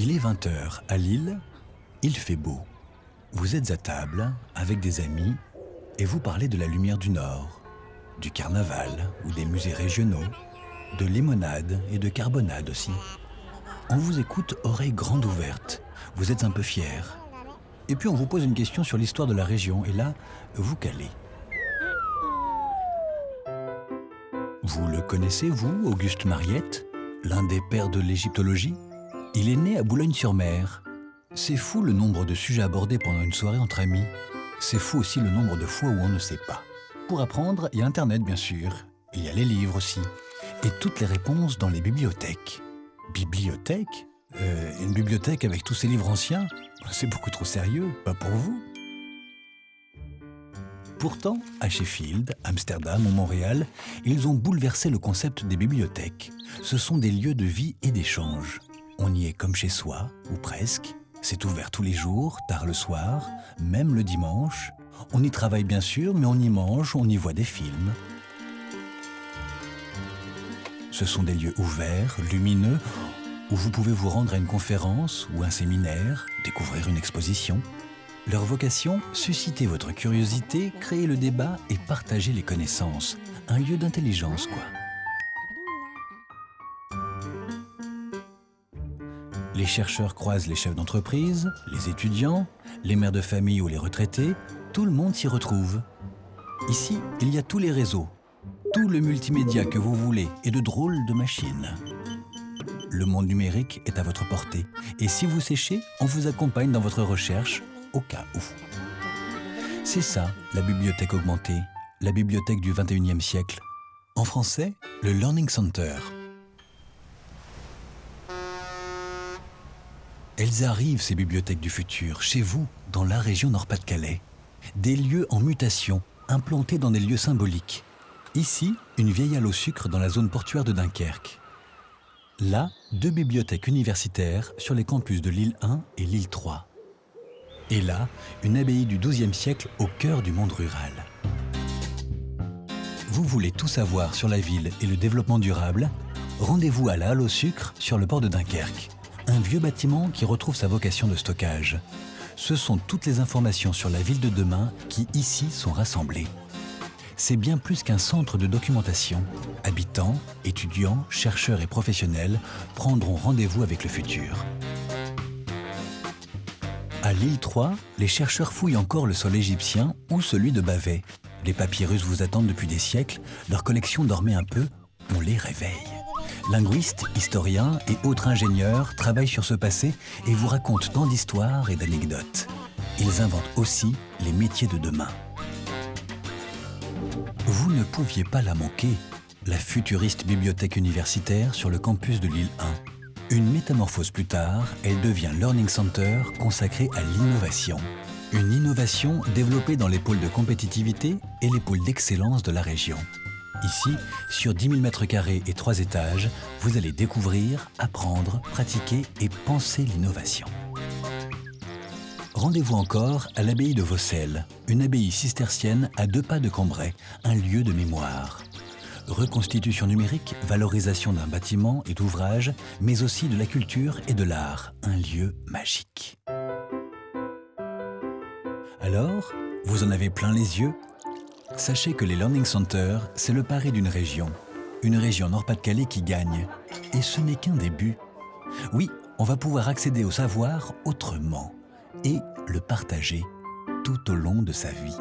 Il est 20 heures à Lille, il fait beau. Vous êtes à table avec des amis et vous parlez de la lumière du Nord, du carnaval ou des musées régionaux, de limonade et de carbonade aussi. On vous écoute oreilles grandes ouvertes, vous êtes un peu fiers. Et puis on vous pose une question sur l'histoire de la région et là, vous calez. Vous le connaissez, vous, Auguste Mariette, l'un des pères de l'égyptologie? Il est né à Boulogne-sur-Mer. C'est fou le nombre de sujets abordés pendant une soirée entre amis. C'est fou aussi le nombre de fois où on ne sait pas. Pour apprendre, il y a Internet bien sûr. Il y a les livres aussi. Et toutes les réponses dans les bibliothèques. Bibliothèque ? Une bibliothèque avec tous ces livres anciens ? C'est beaucoup trop sérieux, pas pour vous. Pourtant, à Sheffield, Amsterdam ou Montréal, ils ont bouleversé le concept des bibliothèques. Ce sont des lieux de vie et d'échange. On y est comme chez soi, ou presque. C'est ouvert tous les jours, tard le soir, même le dimanche. On y travaille bien sûr, mais on y mange, on y voit des films. Ce sont des lieux ouverts, lumineux, où vous pouvez vous rendre à une conférence ou un séminaire, découvrir une exposition. Leur vocation, susciter votre curiosité, créer le débat et partager les connaissances. Un lieu d'intelligence, quoi. Les chercheurs croisent les chefs d'entreprise, les étudiants, les mères de famille ou les retraités. Tout le monde s'y retrouve. Ici, il y a tous les réseaux, tout le multimédia que vous voulez et de drôles de machines. Le monde numérique est à votre portée. Et si vous séchez, on vous accompagne dans votre recherche au cas où. C'est ça, la bibliothèque augmentée, la bibliothèque du 21e siècle. En français, le Learning Center. Elles arrivent, ces bibliothèques du futur, chez vous, dans la région Nord-Pas-de-Calais. Des lieux en mutation, implantés dans des lieux symboliques. Ici, une vieille halle au sucre dans la zone portuaire de Dunkerque. Là, 2 bibliothèques universitaires sur les campus de Lille 1 et Lille 3. Et là, une abbaye du XIIe siècle au cœur du monde rural. Vous voulez tout savoir sur la ville et le développement durable? Rendez-vous à la Halle au Sucre sur le port de Dunkerque. Un vieux bâtiment qui retrouve sa vocation de stockage. Ce sont toutes les informations sur la ville de demain qui ici sont rassemblées. C'est bien plus qu'un centre de documentation. Habitants, étudiants, chercheurs et professionnels prendront rendez-vous avec le futur. À Lille 3, les chercheurs fouillent encore le sol égyptien ou celui de Bavay. Les papyrus vous attendent depuis des siècles, leur collection dormait un peu, on les réveille. Linguistes, historiens et autres ingénieurs travaillent sur ce passé et vous racontent tant d'histoires et d'anecdotes. Ils inventent aussi les métiers de demain. Vous ne pouviez pas la manquer, la futuriste bibliothèque universitaire sur le campus de Lille 1. Une métamorphose plus tard, elle devient Learning Center consacré à l'innovation. Une innovation développée dans les pôles de compétitivité et les pôles d'excellence de la région. Ici, sur 10 000 m² et 3 étages, vous allez découvrir, apprendre, pratiquer et penser l'innovation. Rendez-vous encore à l'abbaye de Vaucelles, une abbaye cistercienne à 2 pas de Cambrai, un lieu de mémoire. Reconstitution numérique, valorisation d'un bâtiment et d'ouvrages, mais aussi de la culture et de l'art, un lieu magique. Alors, vous en avez plein les yeux? Sachez que les Learning Centers, c'est le pari d'une région. Une région Nord-Pas-de-Calais qui gagne. Et ce n'est qu'un début. Oui, on va pouvoir accéder au savoir autrement et le partager tout au long de sa vie.